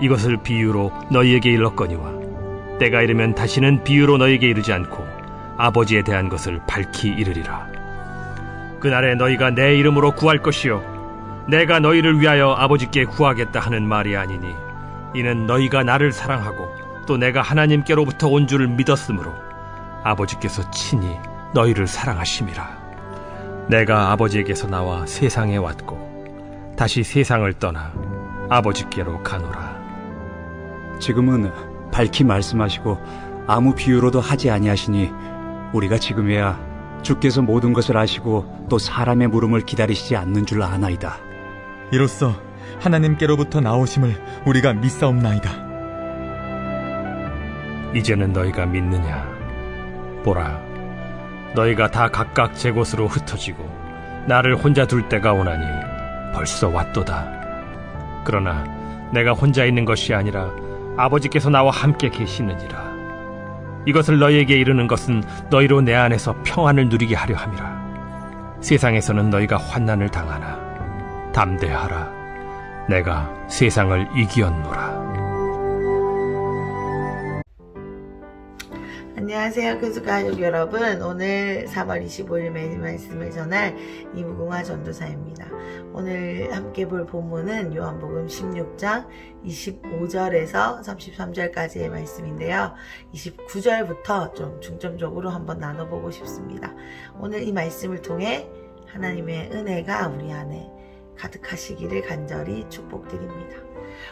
이것을 비유로 너희에게 일렀거니와 때가 이르면 다시는 비유로 너희에게 이르지 않고 아버지에 대한 것을 밝히 이르리라. 그날에 너희가 내 이름으로 구할 것이요 내가 너희를 위하여 아버지께 구하겠다 하는 말이 아니니 이는 너희가 나를 사랑하고 또 내가 하나님께로부터 온 줄을 믿었으므로 아버지께서 친히 너희를 사랑하심이라. 내가 아버지에게서 나와 세상에 왔고 다시 세상을 떠나 아버지께로 가노라. 지금은 밝히 말씀하시고 아무 비유로도 하지 아니하시니 우리가 지금에야 주께서 모든 것을 아시고 또 사람의 물음을 기다리시지 않는 줄 아나이다. 이로써 하나님께로부터 나오심을 우리가 믿사옵나이다. 이제는 너희가 믿느냐? 보라, 너희가 다 각각 제 곳으로 흩어지고 나를 혼자 둘 때가 오나니 벌써 왔도다. 그러나 내가 혼자 있는 것이 아니라 아버지께서 나와 함께 계시느니라. 이것을 너희에게 이르는 것은 너희로 내 안에서 평안을 누리게 하려 함이라. 세상에서는 너희가 환난을 당하나 담대하라. 내가 세상을 이기었노라. 안녕하세요, 교수가족 여러분. 오늘 3월 25일 매일 말씀을 전할 이무궁화 전도사입니다. 오늘 함께 볼 본문은 요한복음 16장 25절에서 33절까지의 말씀인데요. 29절부터 좀 중점적으로 한번 나눠보고 싶습니다. 오늘 이 말씀을 통해 하나님의 은혜가 우리 안에 가득하시기를 간절히 축복드립니다.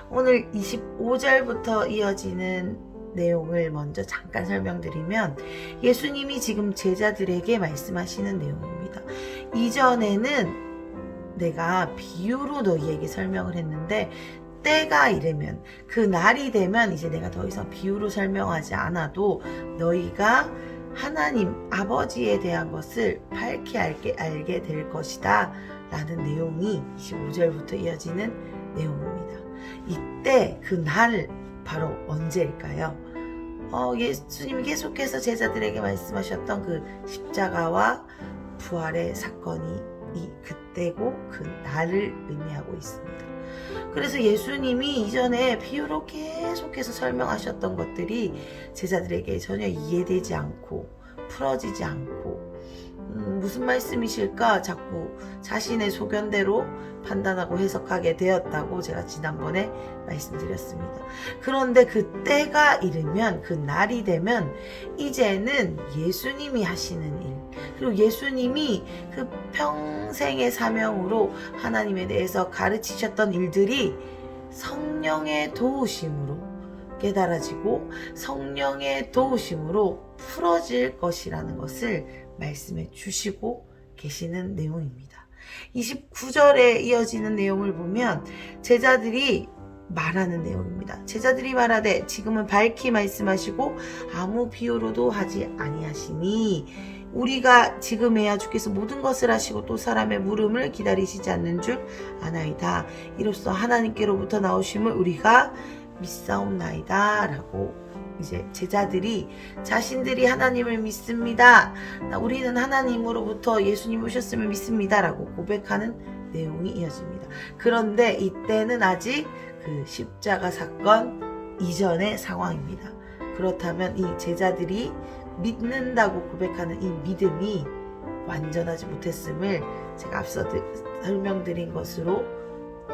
오늘 25절부터 이어지는 내용을 먼저 잠깐 설명드리면 예수님이 지금 제자들에게 말씀하시는 내용입니다. 이전에는 내가 비유로 너희에게 설명을 했는데 때가 이르면, 그 날이 되면 이제 내가 더 이상 비유로 설명하지 않아도 너희가 하나님 아버지에 대한 것을 밝히 알게 될 것이다 라는 내용이 25절부터 이어지는 내용입니다. 이때 그 날 바로 언제일까요? 예수님이 계속해서 제자들에게 말씀하셨던 그 십자가와 부활의 사건이 그때고 그 날을 의미하고 있습니다. 그래서 예수님이 이전에 비유로 계속해서 설명하셨던 것들이 제자들에게 전혀 이해되지 않고 풀어지지 않고 무슨 말씀이실까 자꾸 자신의 소견대로 판단하고 해석하게 되었다고 제가 지난번에 말씀드렸습니다. 그런데 그 때가 이르면, 그 날이 되면 이제는 예수님이 하시는 일, 그리고 예수님이 그 평생의 사명으로 하나님에 대해서 가르치셨던 일들이 성령의 도우심으로 깨달아지고 성령의 도우심으로 풀어질 것이라는 것을 말씀해 주시고 계시는 내용입니다. 29절에 이어지는 내용을 보면 제자들이 말하는 내용입니다. 제자들이 말하되 지금은 밝히 말씀하시고 아무 비유로도 하지 아니하시니 우리가 지금에야 주께서 모든 것을 하시고 또 사람의 물음을 기다리시지 않는 줄 아나이다. 이로써 하나님께로부터 나오심을 우리가 믿사옵나이다 라고 이제 제자들이 자신들이 하나님을 믿습니다. 우리는 하나님으로부터 예수님 오셨음을 믿습니다 라고 고백하는 내용이 이어집니다. 그런데 이때는 아직 그 십자가 사건 이전의 상황입니다. 그렇다면 이 제자들이 믿는다고 고백하는 이 믿음이 완전하지 못했음을 제가 앞서 설명드린 것으로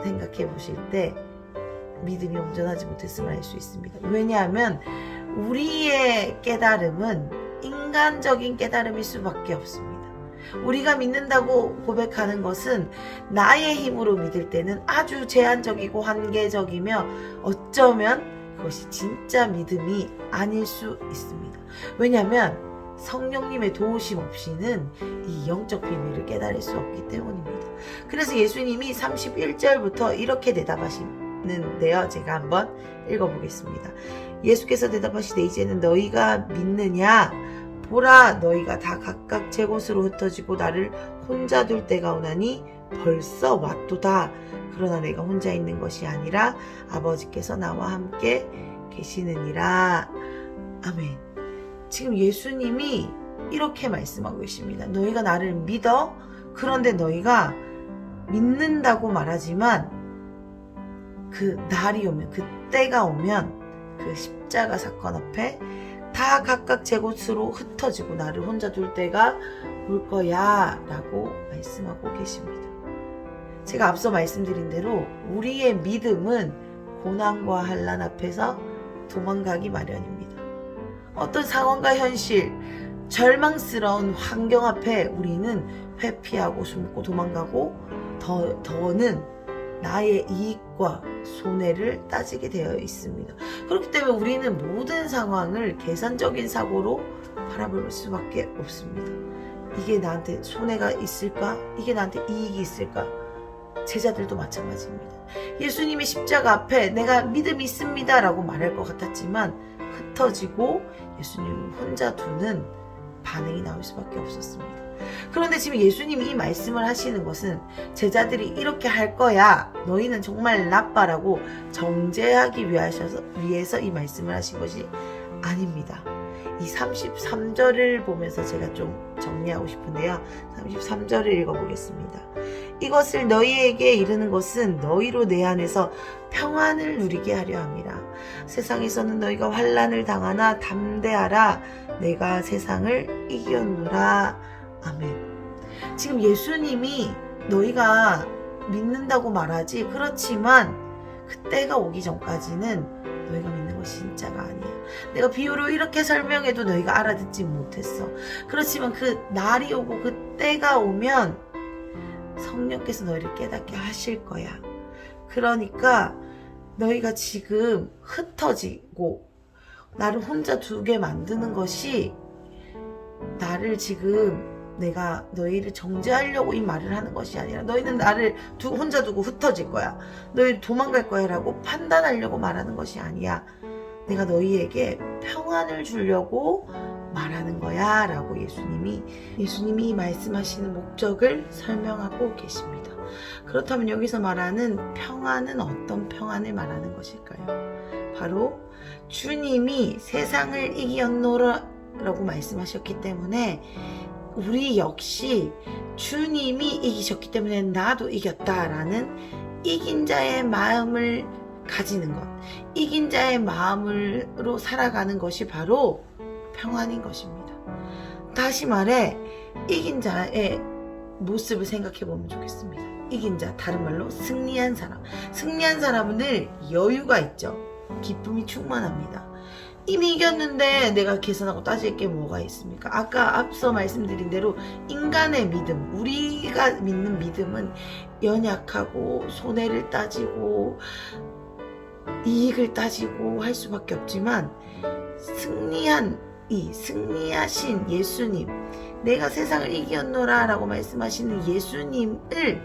생각해 보실 때 믿음이 온전하지 못했음을 알 수 있습니다. 왜냐하면 우리의 깨달음은 인간적인 깨달음일 수밖에 없습니다. 우리가 믿는다고 고백하는 것은 나의 힘으로 믿을 때는 아주 제한적이고 한계적이며 어쩌면 그것이 진짜 믿음이 아닐 수 있습니다. 왜냐하면 성령님의 도우심 없이는 이 영적 비밀을 깨달을 수 없기 때문입니다. 그래서 예수님이 31절부터 이렇게 대답하시는데요. 제가 한번 읽어보겠습니다. 예수께서 대답하시되 이제는 너희가 믿느냐? 보라, 너희가 다 각각 제 곳으로 흩어지고 나를 혼자 둘 때가 오나니 벌써 왔도다. 그러나 내가 혼자 있는 것이 아니라 아버지께서 나와 함께 계시느니라. 아멘. 지금 예수님이 이렇게 말씀하고 계십니다. 너희가 나를 믿어? 그런데 너희가 믿는다고 말하지만 그 날이 오면, 그 때가 오면 그 십자가 사건 앞에 다 각각 제 곳으로 흩어지고 나를 혼자 둘 때가 올 거야 라고 말씀하고 계십니다. 제가 앞서 말씀드린 대로 우리의 믿음은 고난과 환난 앞에서 도망가기 마련입니다. 어떤 상황과 현실, 절망스러운 환경 앞에 우리는 회피하고 숨고 도망가고 더는 나의 이익과 손해를 따지게 되어 있습니다. 그렇기 때문에 우리는 모든 상황을 계산적인 사고로 바라볼 수밖에 없습니다. 이게 나한테 손해가 있을까? 이게 나한테 이익이 있을까? 제자들도 마찬가지입니다. 예수님의 십자가 앞에 내가 믿음이 있습니다 라고 말할 것 같았지만 흩어지고 예수님을 혼자 두는 반응이 나올 수밖에 없었습니다. 그런데 지금 예수님이 이 말씀을 하시는 것은 제자들이 이렇게 할 거야, 너희는 정말 나빠라고 정죄하기 위해서 이 말씀을 하신 것이 아닙니다. 이 33절을 보면서 제가 좀 정리하고 싶은데요. 33절을 읽어보겠습니다. 이것을 너희에게 이르는 것은 너희로 내 안에서 평안을 누리게 하려 함이라. 세상에서는 너희가 환난을 당하나 담대하라. 내가 세상을 이겼노라. 아멘. 지금 예수님이 너희가 믿는다고 말하지, 그렇지만 그때가 오기 전까지는 너희가 믿는 것이 진짜가 아니야. 내가 비유로 이렇게 설명해도 너희가 알아듣지 못했어. 그렇지만 그 날이 오고 그 때가 오면 성령께서 너희를 깨닫게 하실 거야. 그러니까 너희가 지금 흩어지고 나를 혼자 두게 만드는 것이 나를 지금 내가 너희를 정죄하려고 이 말을 하는 것이 아니라 너희는 나를 혼자 두고 흩어질 거야, 너희 도망갈 거야 라고 판단하려고 말하는 것이 아니야. 내가 너희에게 평안을 주려고 말하는 거야 라고 예수님이 말씀하시는 목적을 설명하고 계십니다. 그렇다면 여기서 말하는 평안은 어떤 평안을 말하는 것일까요? 바로 주님이 세상을 이겼노라 라고 말씀하셨기 때문에 우리 역시 주님이 이기셨기 때문에 나도 이겼다라는 이긴 자의 마음을 가지는 것, 이긴 자의 마음으로 살아가는 것이 바로 평안인 것입니다. 다시 말해 이긴 자의 모습을 생각해 보면 좋겠습니다. 이긴 자, 다른 말로 승리한 사람. 승리한 사람은 늘 여유가 있죠. 기쁨이 충만합니다. 이미 이겼는데 내가 계산하고 따질 게 뭐가 있습니까? 아까 앞서 말씀드린 대로 인간의 믿음, 우리가 믿는 믿음은 연약하고 손해를 따지고 이익을 따지고 할 수밖에 없지만 승리하신 예수님, 내가 세상을 이겼노라 라고 말씀하시는 예수님을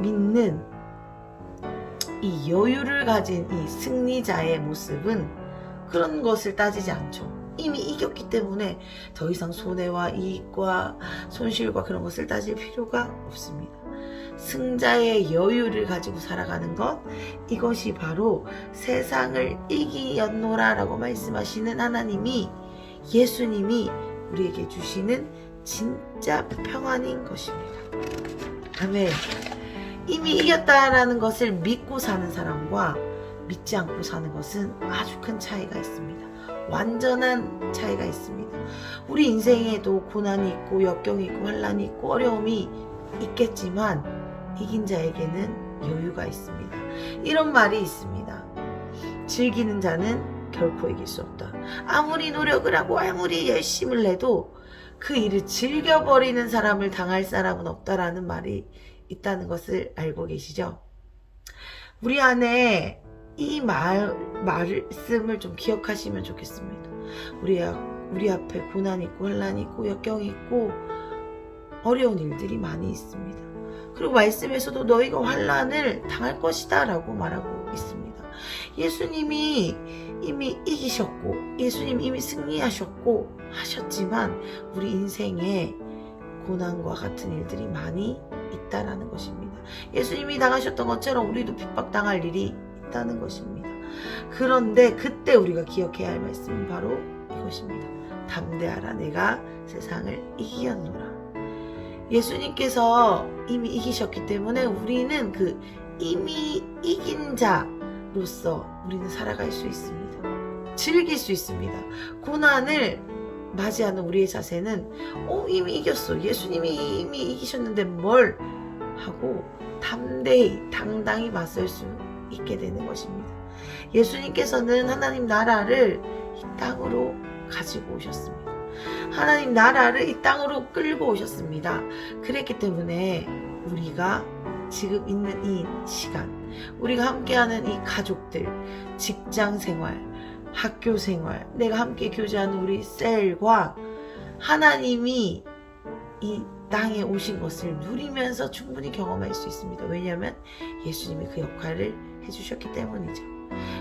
믿는 이 여유를 가진 이 승리자의 모습은 그런 것을 따지지 않죠. 이미 이겼기 때문에 더 이상 손해와 이익과 손실과 그런 것을 따질 필요가 없습니다. 승자의 여유를 가지고 살아가는 것, 이것이 바로 세상을 이기었노라 라고 말씀하시는 하나님이, 예수님이 우리에게 주시는 진짜 평안인 것입니다. 아멘. 이미 이겼다라는 것을 믿고 사는 사람과 믿지 않고 사는 것은 아주 큰 차이가 있습니다. 완전한 차이가 있습니다. 우리 인생에도 고난이 있고 역경이 있고 환난이 있고 어려움이 있겠지만 이긴 자에게는 여유가 있습니다. 이런 말이 있습니다. 즐기는 자는 결코 이길 수 없다. 아무리 노력을 하고 아무리 열심을 해도 그 일을 즐겨버리는 사람을 당할 사람은 없다라는 말이 있다는 것을 알고 계시죠? 우리 안에 이 말씀을 좀 기억하시면 좋겠습니다. 우리 앞에 고난이 있고 환난이 있고 역경이 있고 어려운 일들이 많이 있습니다. 그리고 말씀에서도 너희가 환난을 당할 것이다 라고 말하고 있습니다. 예수님이 이미 이기셨고 예수님이 이미 승리하셨고 하셨지만 우리 인생에 고난과 같은 일들이 많이 있다라는 것입니다. 예수님이 당하셨던 것처럼 우리도 핍박당할 일이 있다는 것입니다. 그런데 그때 우리가 기억해야 할 말씀은 바로 이것입니다. 담대하라, 내가 세상을 이기었노라. 예수님께서 이미 이기셨기 때문에 우리는 그 이미 이긴 자로서 우리는 살아갈 수 있습니다. 즐길 수 있습니다. 고난을 맞이하는 우리의 자세는 이미 이겼어. 예수님이 이미 이기셨는데 뭘 하고 담대히 당당히 맞설 수 있게 되는 것입니다. 예수님께서는 하나님 나라를 이 땅으로 가지고 오셨습니다. 하나님 나라를 이 땅으로 끌고 오셨습니다. 그랬기 때문에 우리가 지금 있는 이 시간, 우리가 함께하는 이 가족들, 직장 생활, 학교 생활, 내가 함께 교제하는 우리 셀과 하나님이 이 땅에 오신 것을 누리면서 충분히 경험할 수 있습니다. 왜냐하면 예수님이 그 역할을 해주셨기 때문이죠.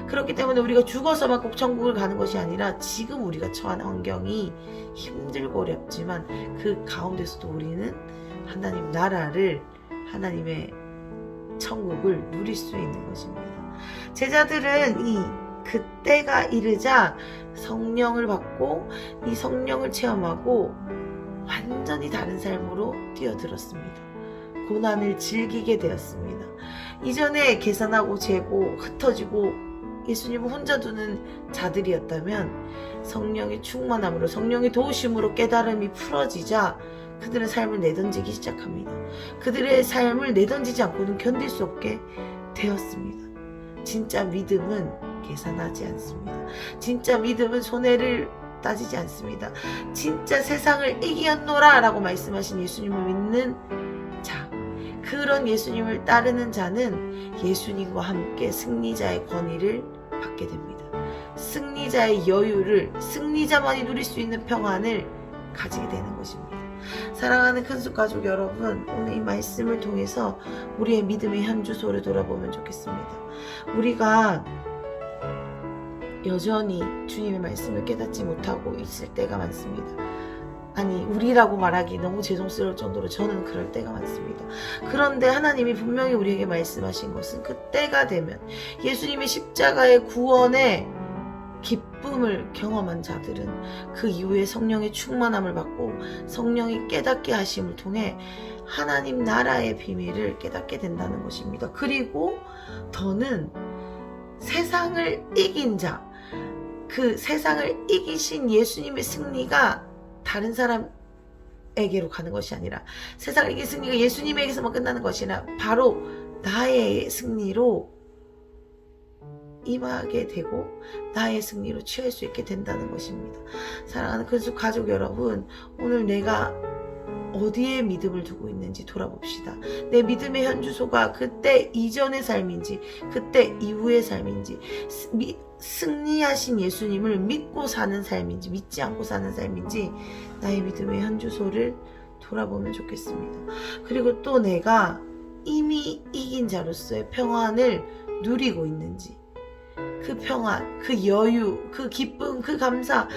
그렇기 때문에 우리가 죽어서만 꼭 천국을 가는 것이 아니라 지금 우리가 처한 환경이 힘들고 어렵지만 그 가운데서도 우리는 하나님 나라를, 하나님의 천국을 누릴 수 있는 것입니다. 제자들은 이 그때가 이르자 성령을 받고 이 성령을 체험하고 완전히 다른 삶으로 뛰어들었습니다. 고난을 즐기게 되었습니다. 이전에 계산하고 재고 흩어지고 예수님을 혼자 두는 자들이었다면 성령의 충만함으로, 성령의 도우심으로 깨달음이 풀어지자 그들은 삶을 내던지기 시작합니다. 그들의 삶을 내던지지 않고는 견딜 수 없게 되었습니다. 진짜 믿음은 계산하지 않습니다. 진짜 믿음은 손해를 따지지 않습니다. 진짜 세상을 이겼노라 라고 말씀하신 예수님을 믿는 자, 그런 예수님을 따르는 자는 예수님과 함께 승리자의 권위를 받게 됩니다. 승리자의 여유를, 승리자만이 누릴 수 있는 평안을 가지게 되는 것입니다. 사랑하는 큰숙 가족 여러분, 오늘 이 말씀을 통해서 우리의 믿음의 현주소를 돌아보면 좋겠습니다. 우리가 여전히 주님의 말씀을 깨닫지 못하고 있을 때가 많습니다. 아니, 우리라고 말하기 너무 죄송스러울 정도로 저는 그럴 때가 많습니다. 그런데 하나님이 분명히 우리에게 말씀하신 것은 그때가 되면 예수님의 십자가의 구원의 기쁨을 경험한 자들은 그 이후에 성령의 충만함을 받고 성령이 깨닫게 하심을 통해 하나님 나라의 비밀을 깨닫게 된다는 것입니다. 그리고 더는 세상을 이긴 자, 그 세상을 이기신 예수님의 승리가 다른 사람에게로 가는 것이 아니라, 세상을 이긴 승리가 예수님에게서만 끝나는 것이 아니라 바로 나의 승리로 임하게 되고 나의 승리로 취할 수 있게 된다는 것입니다. 사랑하는 큰숙 가족 여러분, 오늘 내가 어디에 믿음을 두고 있는지 돌아봅시다. 내 믿음의 현주소가 그때 이전의 삶인지 그때 이후의 삶인지, 승리하신 예수님을 믿고 사는 삶인지 믿지 않고 사는 삶인지 나의 믿음의 현주소를 돌아보면 좋겠습니다. 그리고 또 내가 이미 이긴 자로서의 평안을 누리고 있는지, 그 평안, 그 여유, 그 기쁨, 그 감사,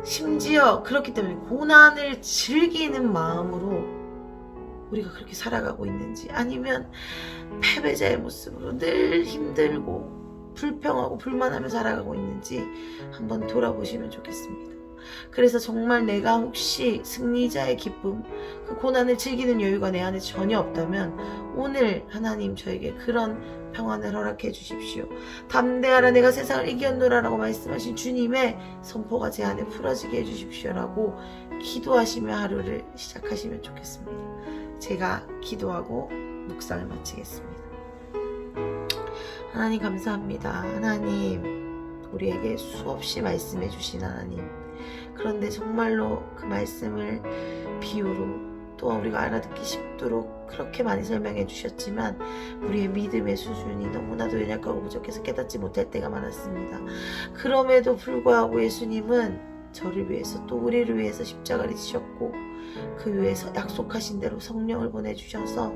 심지어 그렇기 때문에 고난을 즐기는 마음으로 우리가 그렇게 살아가고 있는지, 아니면 패배자의 모습으로 늘 힘들고 불평하고 불만하며 살아가고 있는지 한번 돌아보시면 좋겠습니다. 그래서 정말 내가 혹시 승리자의 기쁨, 그 고난을 즐기는 여유가 내 안에 전혀 없다면 오늘 하나님 저에게 그런 평안을 허락해 주십시오. 담대하라 내가 세상을 이겼노라 라고 말씀하신 주님의 선포가 제 안에 풀어지게 해주십시오 라고 기도하시며 하루를 시작하시면 좋겠습니다. 제가 기도하고 묵상을 마치겠습니다. 하나님 감사합니다. 하나님, 우리에게 수없이 말씀해 주신 하나님, 그런데 정말로 그 말씀을 비유로 또한 우리가 알아듣기 쉽도록 그렇게 많이 설명해 주셨지만 우리의 믿음의 수준이 너무나도 연약하고 부족해서 깨닫지 못할 때가 많았습니다. 그럼에도 불구하고 예수님은 저를 위해서 또 우리를 위해서 십자가를 지셨고 그 위에서 약속하신 대로 성령을 보내주셔서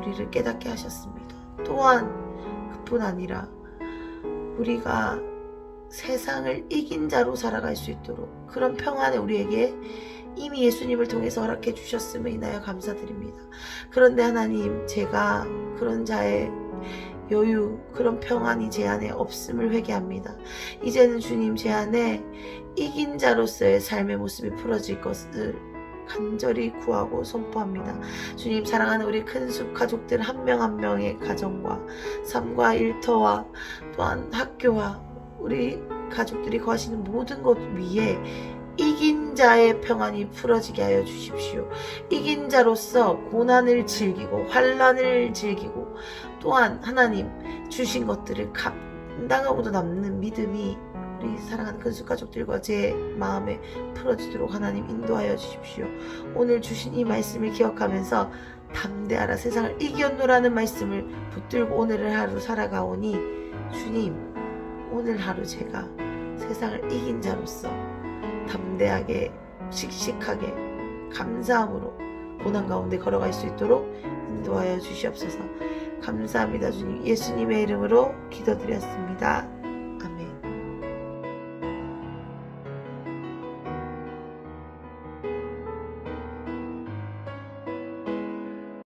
우리를 깨닫게 하셨습니다. 또한 그뿐 아니라 우리가 세상을 이긴 자로 살아갈 수 있도록 그런 평안을 우리에게 이미 예수님을 통해서 허락해 주셨음을 인하여 감사드립니다. 그런데 하나님, 제가 그런 자의 여유, 그런 평안이 제 안에 없음을 회개합니다. 이제는 주님, 제 안에 이긴 자로서의 삶의 모습이 풀어질 것을 간절히 구하고 선포합니다. 주님, 사랑하는 우리 큰숲 가족들 한 명 한 명의 가정과 삶과 일터와 또한 학교와 우리 가족들이 거하시는 모든 것 위에 이긴 자의 평안이 풀어지게 하여 주십시오. 이긴 자로서 고난을 즐기고 환난을 즐기고 또한 하나님 주신 것들을 감당하고도 남는 믿음이 우리 사랑하는 큰숲 가족들과 제 마음에 풀어지도록 하나님 인도하여 주십시오. 오늘 주신 이 말씀을 기억하면서 담대하라 세상을 이겼노라는 말씀을 붙들고 오늘을 하루 살아가오니 주님, 오늘 하루 제가 세상을 이긴 자로서 담대하게 씩씩하게 감사함으로 고난 가운데 걸어갈 수 있도록 인도하여 주시옵소서. 감사합니다. 주님, 예수님의 이름으로 기도드렸습니다.